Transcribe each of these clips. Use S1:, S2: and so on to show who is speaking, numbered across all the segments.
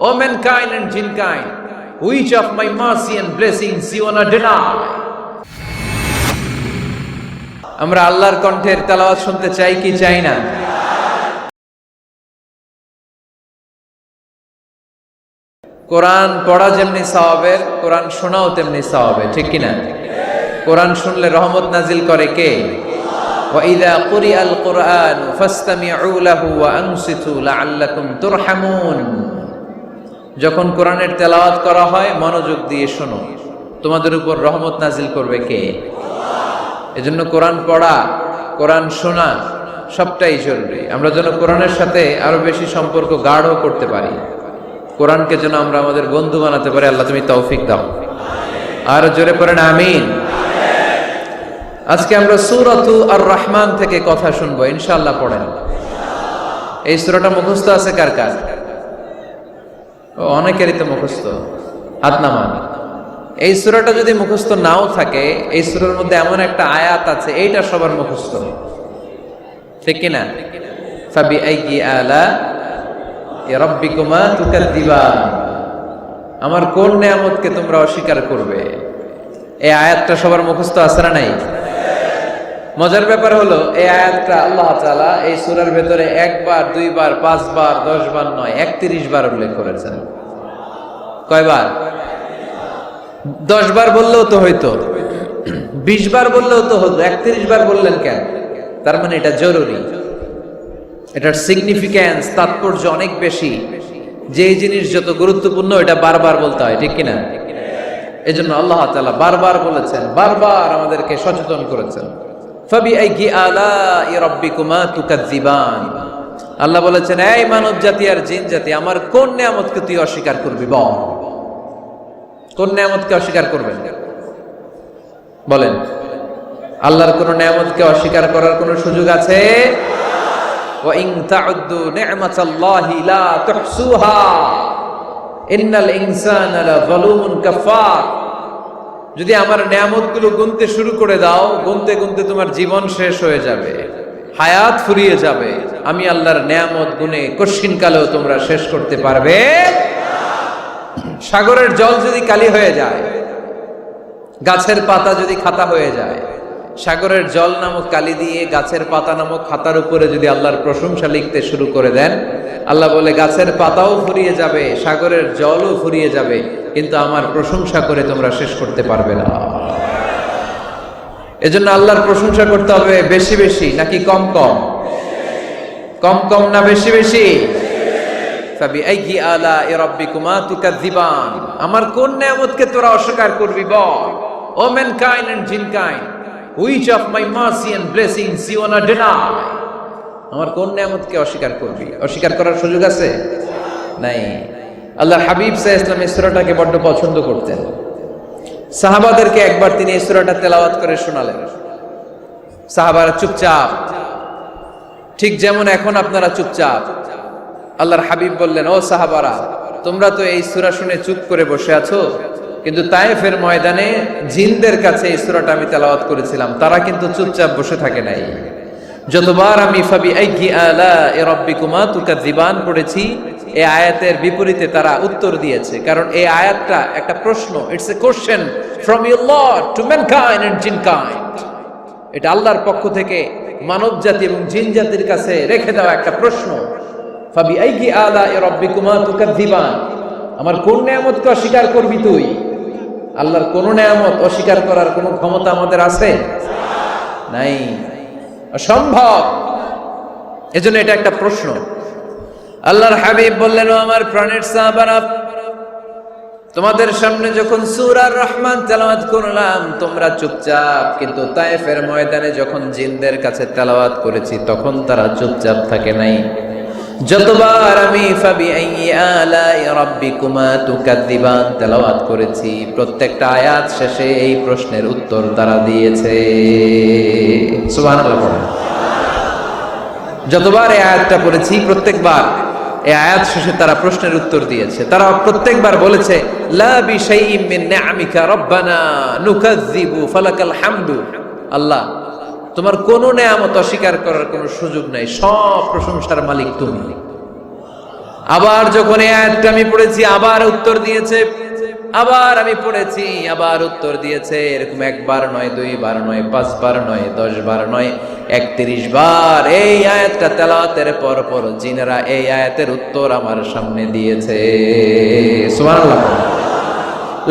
S1: O mankind and jinkind, which of my mercy and blessings you wanna deny? আমরা আল্লাহর কণ্ঠের তেলাওয়াত শুনতে চাই কি চাই না? কোরআন পড়া যেমনি সওয়াবের, কোরআন শোনাও তেমনি সওয়াবের, ঠিক কি না? কোরআন শুনলে রহমত নাজিল করে কে? ওয়া ইযা কুরিআল কুরআন ফাসতামিউ লাহু ওয়া আনসিতু লাআল্লাকুম তুরহামুন। যখন কোরআনের তেলাওয়াত করা হয় মনোযোগ দিয়ে শোনো, তোমাদের উপর রহমত নাজিল করবে কে? এজন্য কোরআন পড়া, কোরআন শোনা সবটাই জরুরি। আমরা যেন কোরআনের সাথে আরো বেশি সম্পর্ক গাঢ় করতে পারি, কোরআনকে যেন আমরা আমাদের বন্ধু বানাতে পারি। আল্লাহ তুমি তৌফিক দাও। আর জোরে পড়েন আমিন। আজকে আমরা সূরাতু আর রহমান থেকে কথা শুনবো ইনশাআল্লাহ। পড়েন। এই সূরাটা মুখস্থ আছে কার কার? অনেকেরই তো মুখস্থ, হাত নামান। এই সূরাটা যদি মুখস্থ নাও থাকে, এই সূরার মধ্যে এমন একটা আয়াত আছে এইটা সবার মুখস্থ, ঠিক কি না? ফাবি আইয়ি আলা রাব্বিকুমা তুকাযযিবান। আমার কোন নিয়ামতকে তোমরা অস্বীকার করবে? এই আয়াতটা সবার মুখস্থ আছে না নাই? মজার ব্যাপার হলো এই আয়াতটা আল্লাহ তাআলা এই সূরার ভেতরে একবার, দুইবার, 5 বার, 10 বার নয়, 31 বার উল্লেখ করেছেন। কয়বার? 10 বার বললেও তো হইতো, 20 বার বললেও তো হতো, 31 বার বললেন কেন? তার মানে এটা জরুরি, এটার সিগনিফিক্যান্স, তাৎপর্য অনেক বেশি। যে জিনিস যত গুরুত্বপূর্ণ এটা বারবার বলতে হয়, ঠিক কিনা? এজন্য আল্লাহ তাআলা বারবার বলেছেন, বারবার আমাদেরকে সচেতন করেছেন। ফাবি আইয়ি আলাই রাব্বিকুমা তুকাযযিবান। আল্লাহ বলেছেন, এই মানব জাতি আর জিন জাতি, আমার কোন নিয়ামতকে তুই অস্বীকার করবি বল? কোন নিয়ামতকে অস্বীকার করবেন বলেন? আল্লাহর কোন নিয়ামতকে অস্বীকার করার কোন সুযোগ আছে? ওয়া ইন তাউদ্দু নি'মাতাল্লাহি লা তুহসুহা ইন্নাল ইনসানা লাযালুমুন কাফার। যদি আমার নিয়ামতগুলো গুনতে শুরু করে দাও, গুনতে গুনতে তোমার জীবন শেষ হয়ে যাবে, হায়াত ফুরিয়ে যাবে। আমি আল্লাহর নিয়ামত গুনে কঠিন কালেও তোমরা শেষ করতে পারবে। সাগরের জল যদি কালি হয়ে যায়, গাছের পাতা যদি খাতা হয়ে যায়, সাগরের জল নামক কালি দিয়ে গাছের পাতা নামক খাতার উপরে যদি আল্লাহর প্রশংসা লিখতে শুরু করে দেন, আল্লাহ বলে গাছের পাতাও ফুরিয়ে যাবে, সাগরের জলও ফুরিয়ে যাবে, কিন্তু আমার প্রশংসা করে তোমরা শেষ করতে পারবে না। এজন্য আল্লাহর প্রশংসা করতে হবে বেশি বেশি নাকি কম কম? কম কম না বেশি বেশি? ফাবি আইয়ি আলাই রাব্বিকুমা তুকাযযিবান। আমার কোন নিয়ামতকে তোরা অস্বীকার করবি বল? ও mankind and jinnkind, which of my mercy and blessings you wanna deny? আমার কোন নিয়ামতকে অস্বীকার করবি? অস্বীকার করার সুযোগ আছে? নাই। আল্লাহর হাবিব সাল্লাল্লাহু আলাইহি ওয়াসাল্লাম এই সূরাটাকে বড় পছন্দ করতেন। সাহাবাদেরকে একবার তিনি এই সূরাটা তেলাওয়াত করে শোনালেন। সাহাবারা চুপচাপ, ঠিক যেমন এখন আপনারা চুপচাপ। আল্লাহর হাবিব বললেন, ও সাহাবারা, তোমরা তো এই সূরা শুনে চুপ করে বসে আছো, কিন্তু তায়েফের ময়দানে জিনদের কাছে এই সূরাটা আমি তেলাওয়াত করেছিলাম, তারা কিন্তু চুপচাপ বসে থাকে নাই। যতবার আমি ফাবি আইয়ি আলাই রাব্বিকুমা তুকাযযিবান পড়েছি, এই আয়াতের বিপরীতে তারা উত্তর দিয়েছে। কারণ এই আয়াতটা একটা প্রশ্ন, it's a question from your lord to mankind and jinnkind. এটা আল্লাহর পক্ষ থেকে মানব জাতি এবং জিন জাতির কাছে রেখে দেওয়া একটা প্রশ্ন। ফাবি আইয়ি আলাই রাব্বিকুমা তুকাযযিবান, আমার কোন নিয়ামতকে অস্বীকার করবি তুই? আল্লাহর কোন নিয়ামত অস্বীকার করার কোন ক্ষমতা আমাদের আছে? নাই, অসম্ভব। এজন্য এটা একটা প্রশ্ন। আল্লাহর হাবিব বললেন, ও আমার প্রাণের সাহাবারা, তোমাদের সামনে যখন সূরা আর রহমান তেলাওয়াত করলাম তোমরা চুপচাপ, কিন্তু তায়েফের ময়দানে যখন জিনদের কাছে তেলাওয়াত করেছি তখন তারা চুপচাপ থাকে নাই। যতবার আমি ফাবি আইয়ি আলাই রাব্বিকুমা তুকাযযিবান তেলাওয়াত করেছি, প্রত্যেকটা আয়াত শেষে এই প্রশ্নের উত্তর তারা দিয়েছে। সুবহানাল্লাহ। যতবার এই আয়াতটা পড়েছি প্রত্যেকবার এই আয়াত শেষে তারা প্রশ্নের উত্তর দিয়েছে। তারা প্রত্যেকবার বলেছে, লা বিশাইইম মিন নিআমিকা রাব্বানা নুকাযযিবু ফালাকাল হামদু। আল্লাহ, তোমার কোন নিয়ামত অস্বীকার করার কোনো সুযোগ নাই, সব প্রশংসার মালিক তুমি। আবার যখন এই আয়াতটা আমি পড়েছি আবার উত্তর দিয়েছে, আবার আমি পড়েছি আবার উত্তর দিয়েছে। এরকম একবার নয়, দুইবার নয়, 5 বার নয়, 10 বার নয়, 31 বার এই আয়াতটা তেলাওয়াতের পর পর জিনেরা এই আয়াতের উত্তর আমার সামনে দিয়েছে। সুবহানাল্লাহ।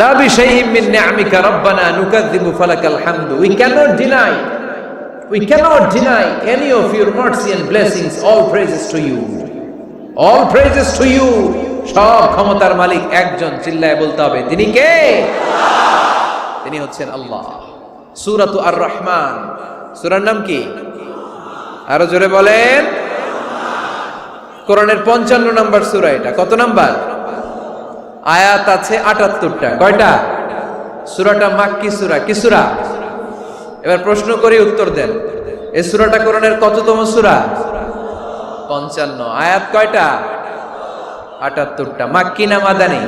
S1: লা বিশাইইন মিন নি'আমিকা রাব্বানা নুকাযযিবু ফালাকাল হামদু। We cannot deny any of your mercy and blessings. All praises to you. All praises to you. সব ক্ষমতার মালিক একজন, চিল্লায় বলতে হবে তিনি কে? তিনি হচ্ছেন আল্লাহ। সূরাতু আর রহমান, সূরার নাম কি? আরো জোরে বলেন। কোরআনের 55 নম্বর সূরা এটা। কত নাম্বার? আয়াত আছে 78টা। কয়টা? সূরাটা মাক্কি সূরা। কি সূরা? এবার প্রশ্ন করি, উত্তর দেন। এই সূরাটা কোরআনের কততম সূরা? 55। আয়াত কয়টা? 78টা। মাক্কি না মাদানী?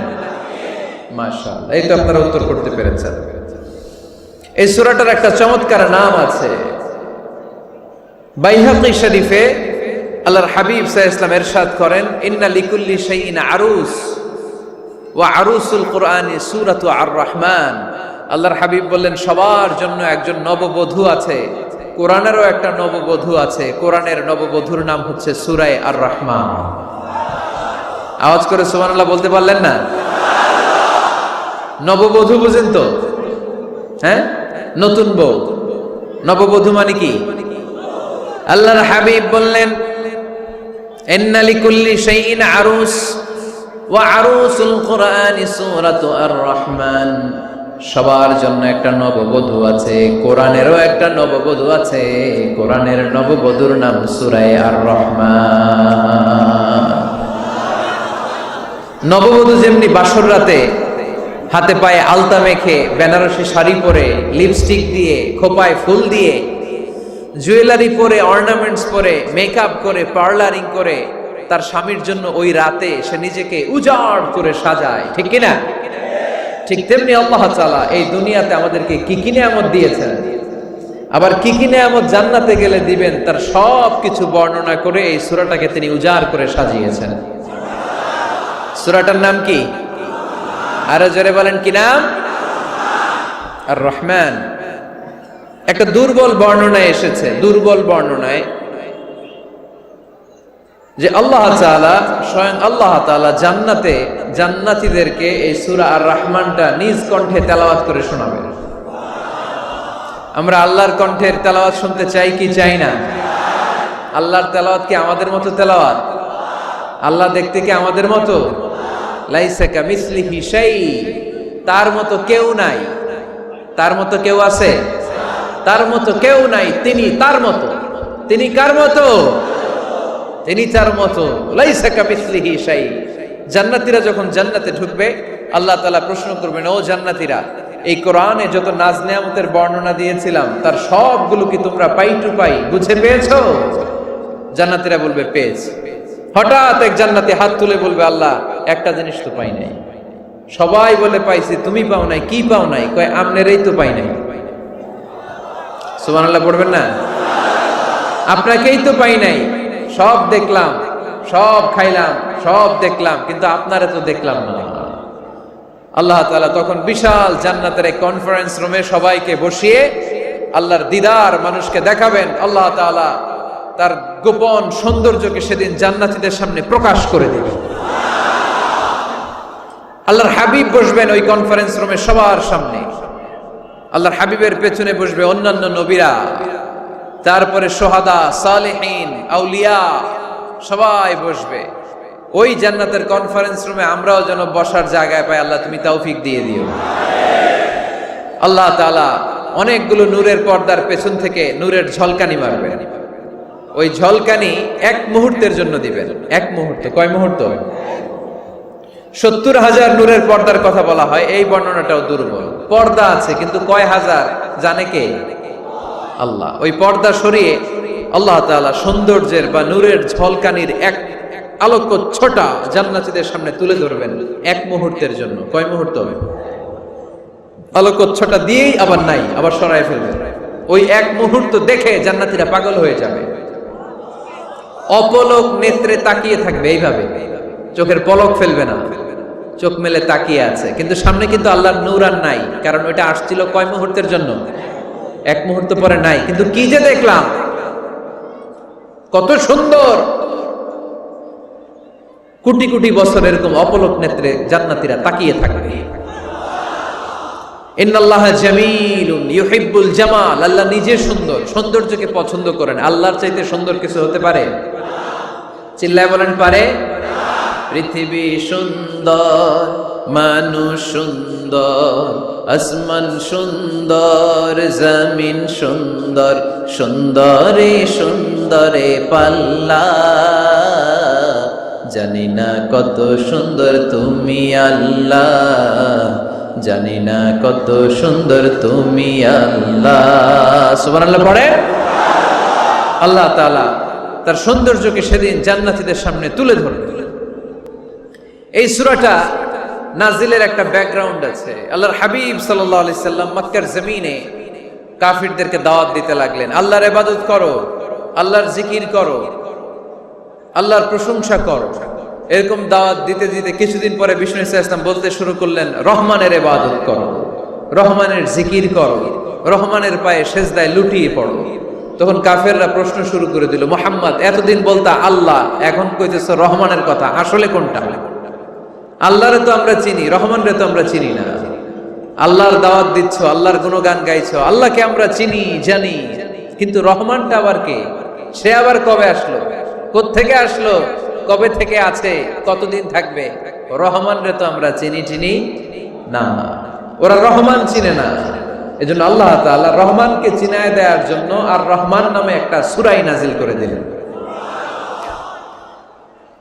S1: মাশাআল্লাহ, এই তো আপনারা উত্তর করতে পেরেছেন। এই সূরাটার একটা চমৎকার নাম আছে। বাইহাকী শরীফে আল্লাহর হাবিব সাল্লাল্লাহু আলাইহি ওয়াসাল্লাম ইরশাদ করেন, ইন্না লিকুল্লি শাইইন আরুস ওয়া আরুসুল কুরআনি সূরাতু আর রহমান। আল্লাহর হাবিব বললেন, সবার জন্য একজন নববধূ আছে, কোরআনেরও একটা নববধূ আছে। কোরআনের নববধূর নাম হচ্ছে সূরা আর রহমান। আওয়াজ করে সুবহানাল্লাহ বলতে পারলেন না? নববধূ বুঝেন তো? হ্যাঁ, নতুন বউ। নববধূ মানে কি? আল্লাহর হাবিব বললেন, ইন্না লিকুল্লি শাইইন আরুস ওয়া আরুসুল কুরআনি সূরাতু আর রহমান। সবার জন্য একটা নববধূ আছে, কোরআনেরও একটা নববধূ আছে। কোরআনের নববধূর নাম সূরা আর রহমান। নববধূ যেমনি বাসর রাতে হাতে পায়ে আলতা মেখে, বেনারসি শাড়ি পরে, লিপস্টিক দিয়ে, খোপায় ফুল দিয়ে, জুয়েলারি পরে, অর্নামেন্টস পরে, মেকআপ করে, পার্লারিং করে তার স্বামীর জন্য ওই রাতে সে নিজেকে উজাড় করে সাজায়, ঠিক কিনা? ঠিক তেমনি আল্লাহ তাআলা এই দুনিয়াতে আমাদেরকে কি কি নিয়ামত দিয়েছেন, আবার কি কি নিয়ামত জান্নাতে গেলে দিবেন, তার সব কিছু বর্ণনা করে এই সূরাটাকে তিনি উজাড় করে সাজিয়েছেন। সূরাটার নাম কি? আরো জোরে বলেন, কি নাম? আর রহমান। একটা দুর্বল বর্ণনায় এসেছে, দুর্বল বর্ণনায়, যে আল্লাহ তাআলা, স্বয়ং আল্লাহ তাআলা জান্নাতে জান্নাতীদেরকে এই সূরা আর রহমানটা নিজ কণ্ঠে তেলাওয়াত করে শোনাবেন। আমরা আল্লাহর কণ্ঠের তেলাওয়াত শুনতে চাই কি চাই না? আল্লাহর তেলাওয়াত কি আমাদের মতো তেলাওয়াত? আল্লাহ দেখতে কি আমাদের মতো? লাইসা কামিসলিহি শাই, তার মতো কেউ নাই। তার মতো কেউ আছে? তার মতো কেউ নাই। তিনি তার মতো। তিনি কার মতো? তিনি তার মতো। লাইসা কামিসলিহি শাই। জান্নাতীরা যখন জান্নাতে ঢুকবে, আল্লাহ তাআলা প্রশ্ন করবেন, ও জান্নাতীরা, এই কোরআনে যত নাজ নেয়ামতের বর্ণনা দিয়েছিলাম তার সবগুলো কি তোমরা পাই টু পাই বুঝে পেয়েছো? জান্নাতীরা বলবে পেয়েছি। হঠাৎ এক জান্নাতি হাত তুলে বলবে, আল্লাহ একটা জিনিস তো পাই নাই। সবাই বলে পাইছি, তুমি পাও নাই। কি পাও নাই? কয় আমনেরই তো পাই নাই। সুবহানাল্লাহ পড়বেন না? আপনাকেই তো পাই নাই। সব দেখলাম, সব খাইলাম, সব দেখলাম, কিন্তু আপনারে তো দেখলাম না। আল্লাহ তাআলা তখন বিশাল জান্নাতের এক কনফারেন্স রুমে সবাইকে বসিয়ে আল্লাহর দিদার মানুষকে দেখাবেন। আল্লাহ তাআলা তার গোপন সৌন্দর্যকে সেদিন জান্নাতীদের সামনে প্রকাশ করে দিবেন। আল্লাহর হাবিব বসবেন ওই কনফারেন্স রুমে সবার সামনে। আল্লাহর হাবিবের পেছনে বসবে অন্যান্য নবীরা, তারপরে সোহাদা, সালেহীন, আউলিয়া সবাই বসবে। ওই জান্নাতের কনফারেন্স রুমে আমরাও যেন বসার জায়গায় পাই, আল্লাহ তুমি তৌফিক দিয়ে দিও। আল্লাহ তাআলা অনেকগুলো নূরের পর্দার পেছন থেকে নূরের ঝলকানি মারবেন। ওই ঝলকানি এক মুহূর্তের জন্য দিবেন। এক মুহূর্ত। কয় মুহূর্ত? 70,000 নূরের পর্দার কথা বলা হয়। এই বর্ণনাটাও দুর্বল। পর্দা আছে কিন্তু কয় হাজার জানে কে? আল্লাহ। ওই পর্দা সরিয়ে আল্লাহ তাআলা সৌন্দর্যের বা নূরের ঝলকানির এক আলোকচ্ছটা জান্নাতীদের সামনে তুলে ধরবেন এক মুহূর্তের জন্য। কয় মুহূর্ত? আলোকচ্ছটা দিয়েই আবার নাই, আবার সরায় ফেলবেন। ওই এক মুহূর্ত দেখে জান্নাতীরা পাগল হয়ে যাবে, অপলক নেত্রে তাকিয়ে থাকবে এইভাবে। চোখের পলক ফেলবে না, চোখ মেলে তাকিয়ে আছে, কিন্তু সামনে কিন্তু আল্লাহর নূর আর নাই, কারণ ওইটা আসছিল কয় মুহূর্তের জন্য, এক মুহূর্ত পরে নাই। কিন্তু কি যে দেখলাম, কত সুন্দর, কোটি কোটি বছর এরকম অপলক নেত্রে জান্নাতীরা তাকিয়ে থাকবে। ইন্নাল্লাহা জামিলুন ইউহিব্বুল জামাল, আল্লাহ নিজে সুন্দর, সৌন্দর্যকে পছন্দ করেন। আল্লাহর চাইতে সুন্দর কিছু হতে পারে? চিল্লায় বলেন পারে? পৃথিবী সুন্দর, মানুষ সুন্দর, আসমান সুন্দর, জমিন সুন্দর, সুন্দরে সুন্দরে পাল্লা, জানি না কত সুন্দর তুমি আল্লাহ, জানি না কত সুন্দর তুমি আল্লাহ। সুবহানাল্লাহ পড়ে। আল্লাহ তাআলা তার সৌন্দর্যকে সেদিন জান্নাতীদের সামনে তুলে ধরবে। এই সূরাটা নাজিলের একটা ব্যাকগ্রাউন্ড আছে। আল্লাহর হাবিব সাল্লাল্লাহু আলাইহি সাল্লাম মক্কার জমিনে কাফিরদেরকে দাওয়াত দিতে লাগলেন, আল্লাহর ইবাদত করো, আল্লাহর জিকির করো, আল্লাহর প্রশংসা করো। এরকম দাওয়াত দিতে দিতে কিছুদিন পরে বিষ্ণু সাল্লাল্লাহু আলাইহি ওয়াসাল্লাম বলতে শুরু করলেন, রহমানের ইবাদত করো, রহমানের জিকির করো, রহমানের পায়ে সেজদায় লুটিয়ে পড়ো। তখন কাফেররা প্রশ্ন শুরু করে দিল, মুহাম্মদ এতদিন বলতা আল্লাহ, এখন কইতেছো রহমানের কথা, আসলে কোনটা? আল্লাহরে তো আমরা চিনি, রহমানরে তো আমরা চিনি না। আল্লাহর দাওয়াত দিচ্ছ, আল্লাহর গুণগান গাইছো, আল্লাহকে আমরা চিনি জানি, কিন্তু রহমানটা আবার কে? সে আবার কবে আসলো, কোত্থেকে আসলো, কবে থেকে আছে, কতদিন থাকবে? রহমানরে তো আমরা চিনি না, ওরা রহমান চিনে না। এজন্য আল্লাহ তাআলা রহমানকে চিনায় দেওয়ার জন্য আর রহমান নামে একটা সূরা নাজিল করে দিলেন।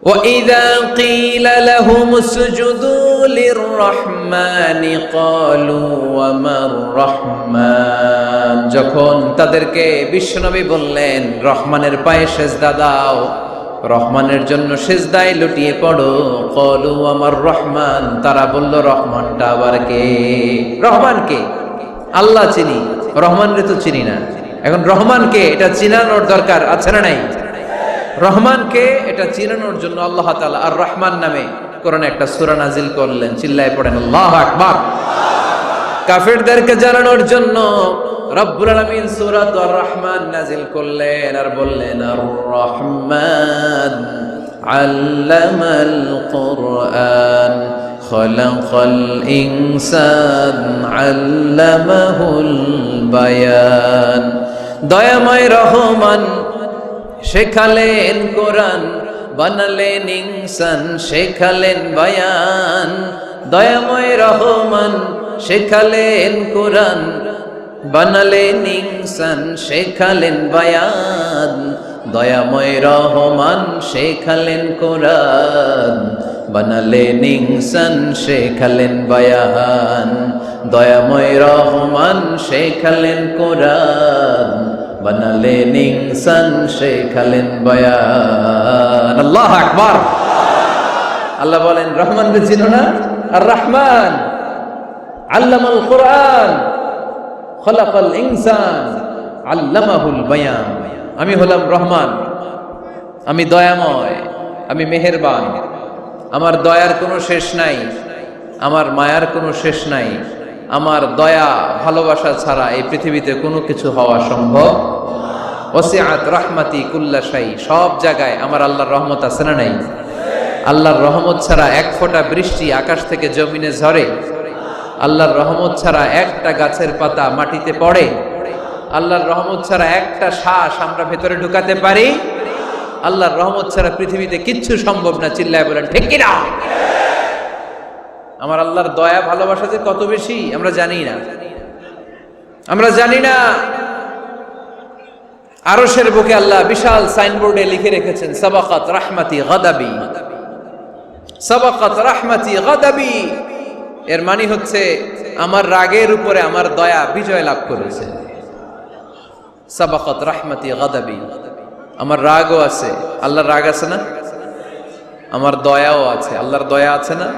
S1: وَإِذَا قِيلَ لَهُمُ اسْجُدُوا لِلرَّحْمَنِ قَالُوا وَمَا الرَّحْمَنُ, যখন তাদেরকে বিশ্বনবী বললেন রহমানের পায়ে সেজদা দাও, রহমানের জন্য সেজদায় লুটিয়ে পড়ো, ক্বালু আমার রহমান, তারা বলল রহমানটা আবার কে? রহমান কে? আল্লাহ চিনি, রহমানরে তো চিনি না। এখন রহমানকে এটা চিনানোর দরকার আছে না নাই? রহমানকে এটা চিনানোর জন্য আল্লাহ তাআলা আর রহমান নামে কোরআনে একটা সূরা নাজিল করলেন। চিল্লায়ে পড়েন আল্লাহু আকবার। কাফেরদেরকে জানানোর জন্য রব্বুল আলামিন সূরা আর রহমান নাজিল করলেন আর বললেন, আর রহমান আল্লামাল কুরআন খলাকাল ইনসান আল্লামাহুল বায়ান, দয়াময় রহমান শেখালেন কোরআন, বানালেন ইনসান, শেখালেন বায়ান। দয়াময় রহমান শেখালেন কোরআন, বানালেন ইনসান, শেখালেন বায়ান। দয়াময় রহমান শেখালেন কোরআন, বানালেন ইনসান, শেখালেন বায়ান। দয়াময় রহমান শেখালেন কোরআন, বানালেন ইনসান, শেখালেন বায়ান। আল্লাহু আকবার। আল্লাহ বলেন রহমানকে চিনো না? আর রহমান আল্লামাল কুরআন খলাকাল ইনসান আল্লামাহুল বায়ান। আমি হলাম রহমান, আমি দয়াময়, আমি মেহেরবান, আমার দয়ার কোনো শেষ নাই, আমার মায়ার কোনো শেষ নাই। আমার দয়া ভালোবাসা ছাড়া এই পৃথিবীতে কোনো কিছু হওয়া সম্ভব। ওয়াসিআত রাহমাতি কুল্লা শাই, সব জায়গায় আমার আল্লাহর রহমত আছে না নাই? আল্লাহর রহমত ছাড়া এক ফোঁটা বৃষ্টি আকাশ থেকে জমিনে ঝরে? আল্লাহর রহমত ছাড়া একটা গাছের পাতা মাটিতে পড়ে? আল্লাহর রহমত ছাড়া একটা শ্বাস আমরা ভেতরে ঢুকাতে পারি? আল্লাহর রহমত ছাড়া পৃথিবীতে কিচ্ছু সম্ভব না। চিল্লায় বলেন ঠিক কি না? আমার আল্লাহর দয়া ভালোবাসা যে কত বেশি আমরা জানি না, আমরা জানি না। আরশের বুকে আল্লাহ বিশাল সাইনবোর্ডে লিখে রেখেছেন, সাবাকাত রাহমাতি গাদাবি, সাবাকাত রাহমাতি গাদাবি। এর মানে হচ্ছে আমার রাগের উপরে আমার দয়া বিজয় লাভ করেছে। সাবাকাত রাহমাতি গাদাবি, আমার রাগও আছে, আল্লাহর রাগ আছে না? আমার দয়াও আছে, আল্লাহর দয়া আছে না?